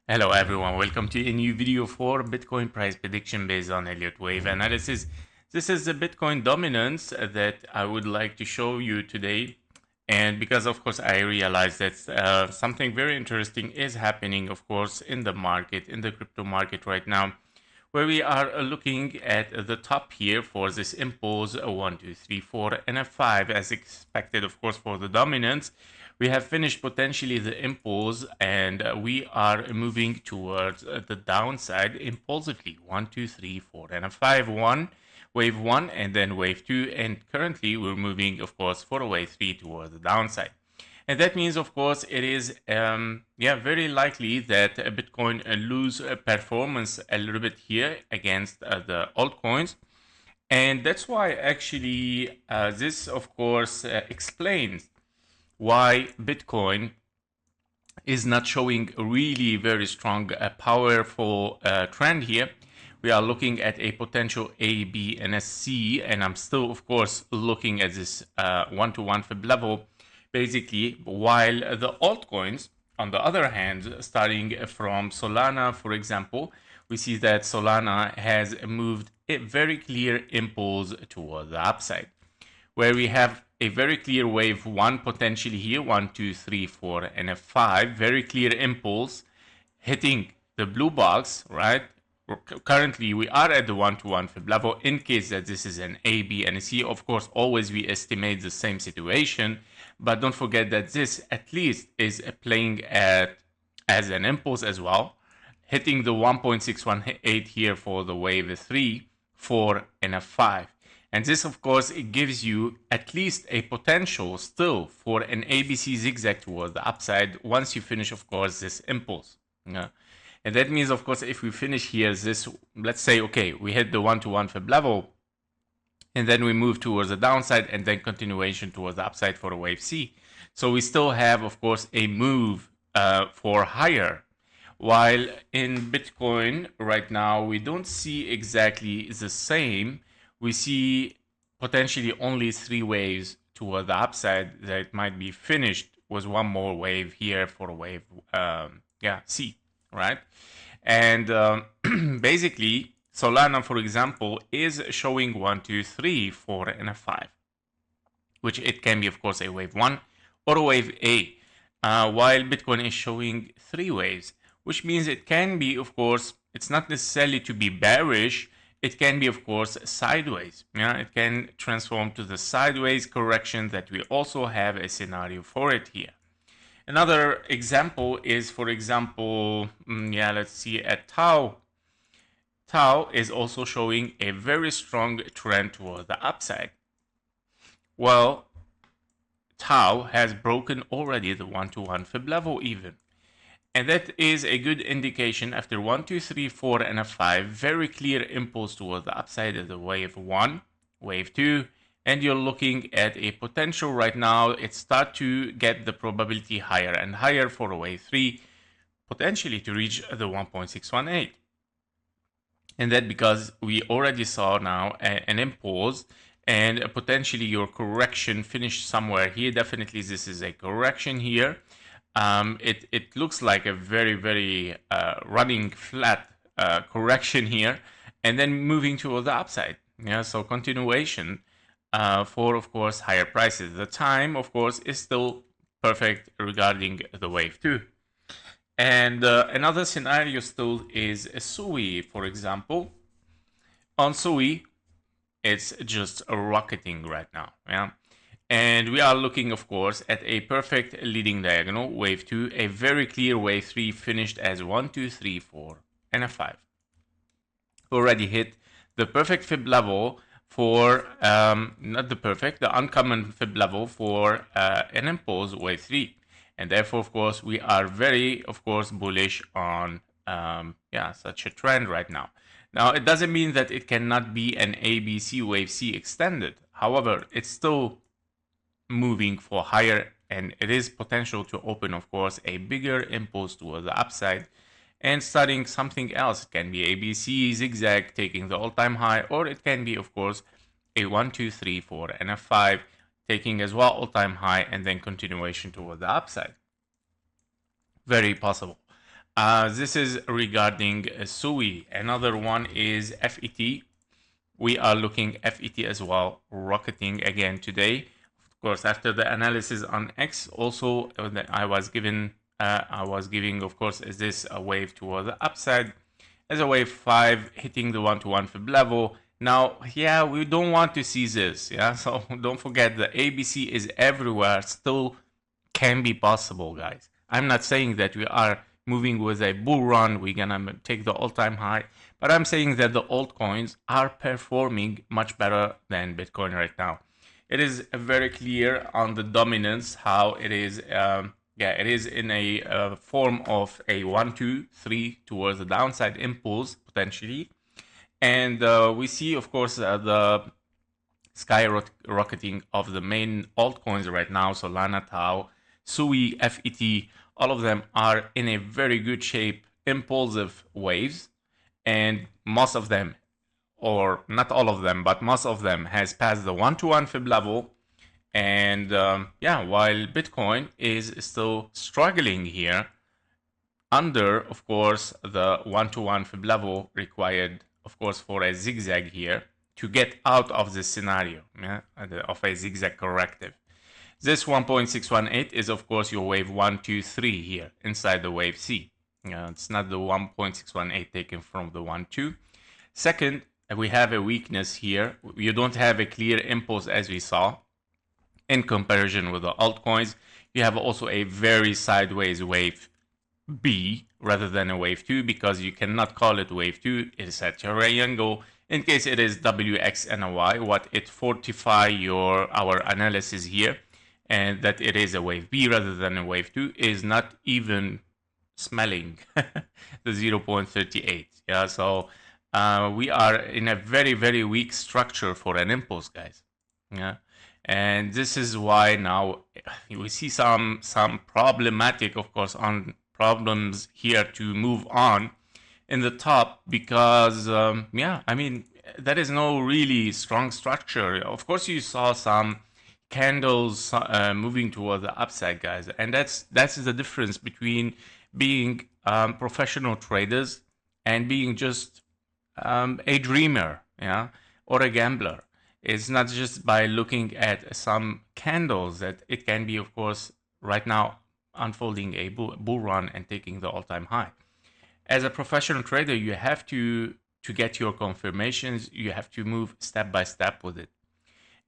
Hello everyone, welcome to a new video for Bitcoin price prediction based on Elliott wave analysis. This is the Bitcoin dominance that I would like to show you today. And because of course I realize that something very interesting is happening of course in the market, in the crypto market right now, where we are looking at the top here for this impulse 1, 2, 3, 4 and a 5 as expected of course for the dominance. We have finished potentially the impulse and we are moving towards the downside impulsively. 1, 2, 3, 4 and a 5. Wave 1 and then wave 2, and currently we're moving of course for wave 3 towards the downside. And that means, of course, it is very likely that Bitcoin lose performance a little bit here against the altcoins. And that's why actually this, of course, explains why Bitcoin is not showing a really very strong, powerful trend here. We are looking at a potential A, B, and a C, and I'm still, of course, looking at this one-to-one fib level, basically, while the altcoins, on the other hand, starting from Solana, for example, we see that Solana has moved a very clear impulse toward the upside, where we have a very clear wave 1 potentially here, 1, 2, 3, 4, and a 5, very clear impulse hitting the blue box, right? Currently, we are at the one-to-one fib level. In case that this is an A, B, and a C, of course, always we estimate the same situation, but don't forget that this at least is playing as an impulse as well, hitting the 1.618 here for the wave 3, 4, and a 5. And this, of course, it gives you at least a potential still for an ABC zigzag towards the upside once you finish, of course, this impulse. And that means, of course, if we finish here, this, let's say, okay, we hit the one-to-one fib level, and then we move towards the downside, and then continuation towards the upside for a wave C. So we still have, of course, a move for higher. While in Bitcoin right now, we don't see exactly the same. We see potentially only 3 waves toward the upside that might be finished with one more wave here for a wave C, right? And basically Solana, for example, is showing 1, 2, 3, 4, and a 5, which it can be, of course, a wave 1 or a wave A, while Bitcoin is showing 3 waves, which means it can be, of course, it's not necessarily to be bearish. It can be, of course, sideways. Yeah, it can transform to the sideways correction that we also have a scenario for it here. Another example is, for example, let's see at Tau. Tau is also showing a very strong trend toward the upside. Well, Tau has broken already the one-to-one fib level even. And that is a good indication after 1, 2, 3, 4, and a 5. Very clear impulse toward the upside of the wave 1, wave 2. And you're looking at a potential right now. It start to get the probability higher and higher for a wave 3, potentially to reach the 1.618. And that because we already saw now an impulse and potentially your correction finished somewhere here. Definitely this is a correction here. It looks like a very running flat correction here, and then moving to the upside. Yeah, so continuation for, of course, higher prices. The time, of course, is still perfect regarding the wave 2. And another scenario still is SUI, for example. On SUI, it's just rocketing right now. Yeah. And we are looking, of course, at a perfect leading diagonal, wave 2, a very clear wave 3 finished as 1, 2, 3, 4, and a 5. Already hit the perfect fib level for, not the perfect, the uncommon fib level for an impulse wave 3. And therefore, of course, we are very, of course, bullish on such a trend right now. Now, it doesn't mean that it cannot be an ABC wave C extended. However, it's still moving for higher, and it is potential to open, of course, a bigger impulse towards the upside and starting something else. It can be ABC zigzag taking the all-time high, or it can be, of course, a 1, 2, 3, 4, and a 5 taking as well all-time high and then continuation toward the upside. Very possible. This is regarding SUI. Another one is FET. We are looking FET as well, rocketing again today. Of course, after the analysis on X, also I was giving, of course, is this a wave toward the upside as a wave 5 hitting the 1-to-1 fib level. Now, yeah, we don't want to see this, yeah, so don't forget the ABC is everywhere, still can be possible, guys. I'm not saying that we are moving with a bull run, we're gonna take the all-time high, but I'm saying that the altcoins are performing much better than Bitcoin right now. It is very clear on the dominance how it is. It is in a form of a 1, 2, 3 towards the downside impulse potentially, and we see, of course, the skyrocketing of the main altcoins right now. Solana, Tau, Sui, FET, all of them are in a very good shape, impulsive waves, and most of them, or not all of them, but most of them has passed the 1-to-1 fib level. And while Bitcoin is still struggling here under, of course, the 1-to-1 fib level required, of course, for a zigzag here to get out of this scenario, of a zigzag corrective. This 1.618 is, of course, your wave 1, 2, 3 here inside the wave C. It's not the 1.618 taken from the 1, 2. Second, we have a weakness here. You don't have a clear impulse as we saw. In comparison with the altcoins, you have also a very sideways wave B rather than a wave 2, because you cannot call it wave 2. It is a triangle. In case it is W, X, and a Y, what it fortify our analysis here, and that it is a wave B rather than a wave 2 is not even smelling the 0.38. Yeah, so we are in a very, very weak structure for an impulse, guys. Yeah, and this is why now we see some problematic, of course, on problems here to move on in the top, because I mean, there is no really strong structure. Of course, you saw some candles moving toward the upside, guys, and that's the difference between being professional traders and being just a dreamer, yeah, or a gambler. It's not just by looking at some candles that it can be, of course, right now unfolding a bull run and taking the all-time high. As a professional trader, you have to get your confirmations. You have to move step by step with it.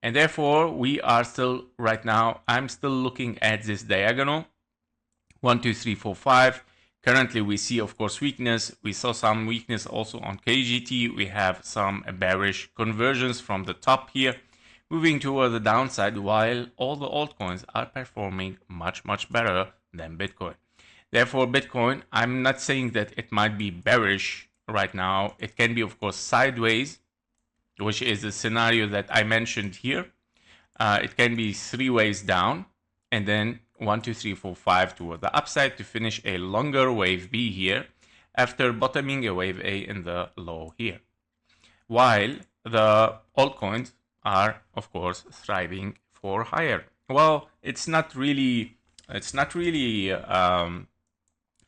And therefore, we are still right now, I'm still looking at this diagonal 1, 2, 3, 4, 5. Currently, we see, of course, weakness. We saw some weakness also on KGT. We have some bearish conversions from the top here, moving toward the downside, while all the altcoins are performing much, much better than Bitcoin. Therefore, Bitcoin, I'm not saying that it might be bearish right now. It can be, of course, sideways, which is the scenario that I mentioned here. It can be 3 ways down, and then 1, 2, 3, 4, 5 toward the upside to finish a longer wave B here after bottoming a wave A in the low here. While the altcoins are, of course, thriving for higher. Well, it's not really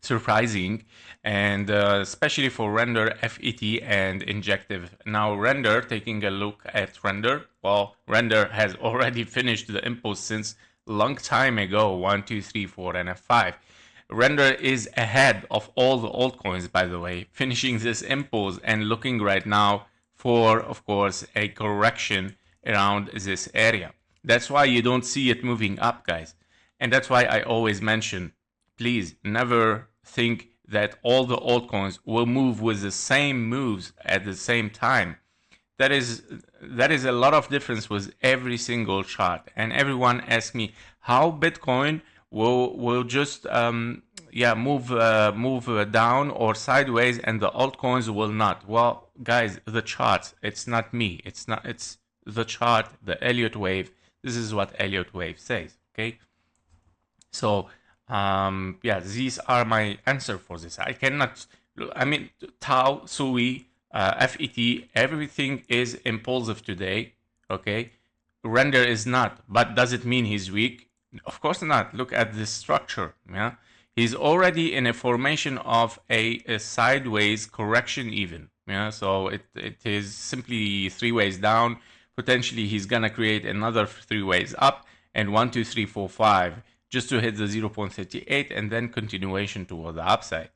surprising, and especially for Render, FET, and Injective. Now Render, taking a look at Render, well, Render has already finished the impulse since long time ago, 1, 2, 3, 4, and F5. Render is ahead of all the altcoins, by the way, finishing this impulse and looking right now for, of course, a correction around this area. That's why you don't see it moving up, guys. And that's why I always mention, please never think that all the altcoins will move with the same moves at the same time. That is a lot of difference with every single chart. And everyone asks me how Bitcoin will just move down or sideways and the altcoins will not. Well, guys, the charts, it's not me. It's the chart, the Elliott wave. This is what Elliott wave says, okay? So these are my answer for this. I cannot, I mean, Tau, Sui, FET, everything is impulsive today, okay? Render is not, but does it mean he's weak? Of course not. Look at this structure, yeah? he's already in a formation of a sideways correction even. Yeah, so it is simply 3 ways down. Potentially he's gonna create another 3 ways up, and 1, 2, 3, 4, 5 just to hit the 0.38, and then continuation toward the upside.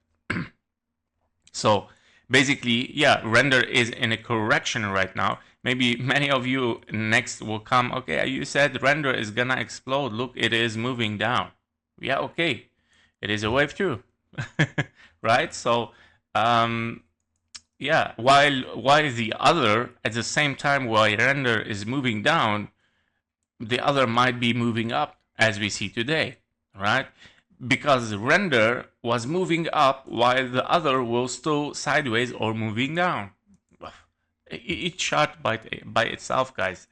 So basically, yeah, render is in a correction right now. Maybe many of you next will come, okay, you said render is gonna explode. Look, it is moving down. Yeah, okay, it is a wave too, right? So yeah, while the other, at the same time while render is moving down, the other might be moving up, as we see today, right? Because render was moving up while the other was still sideways or moving down. Each chart by itself, guys.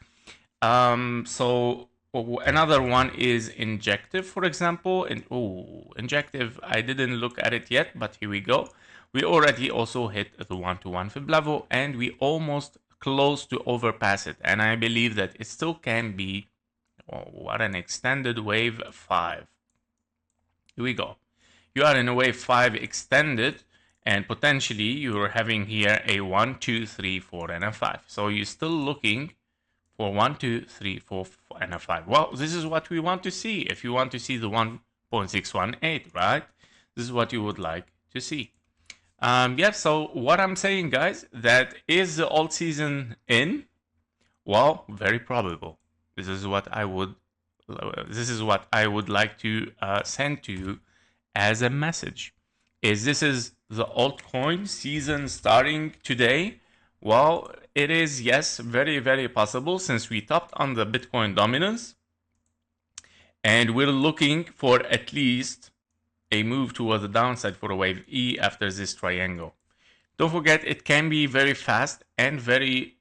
So another one is injective, for example. And injective, I didn't look at it yet, but here we go. We already also hit the 1-to-1 fib level, and we almost close to overpass it. And I believe that it still can be, what an extended wave 5. Here we go. You are in a wave 5 extended, and potentially you're having here a 1, 2, 3, 4, and a 5. So you're still looking for 1, 2, 3, 4, and a 5. Well, this is what we want to see. If you want to see the 1.618, right? This is what you would like to see. Yeah, so what I'm saying, guys, that is the alt season in? Well, very probable. This is what I would like to send to you as a message. This is the altcoin season starting today? Well, it is, yes, very, very possible, since we topped on the Bitcoin dominance, and we're looking for at least a move toward the downside for a wave E after this triangle. Don't forget, it can be very fast and very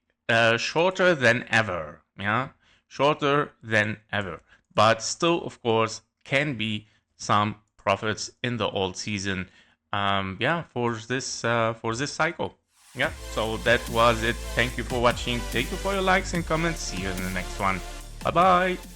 shorter than ever. Yeah, shorter than ever, but still, of course, can be some profits in the alt season. Yeah, for this cycle. Yeah, so that was it. Thank you for watching. Thank you for your likes and comments. See you in the next one. Bye bye.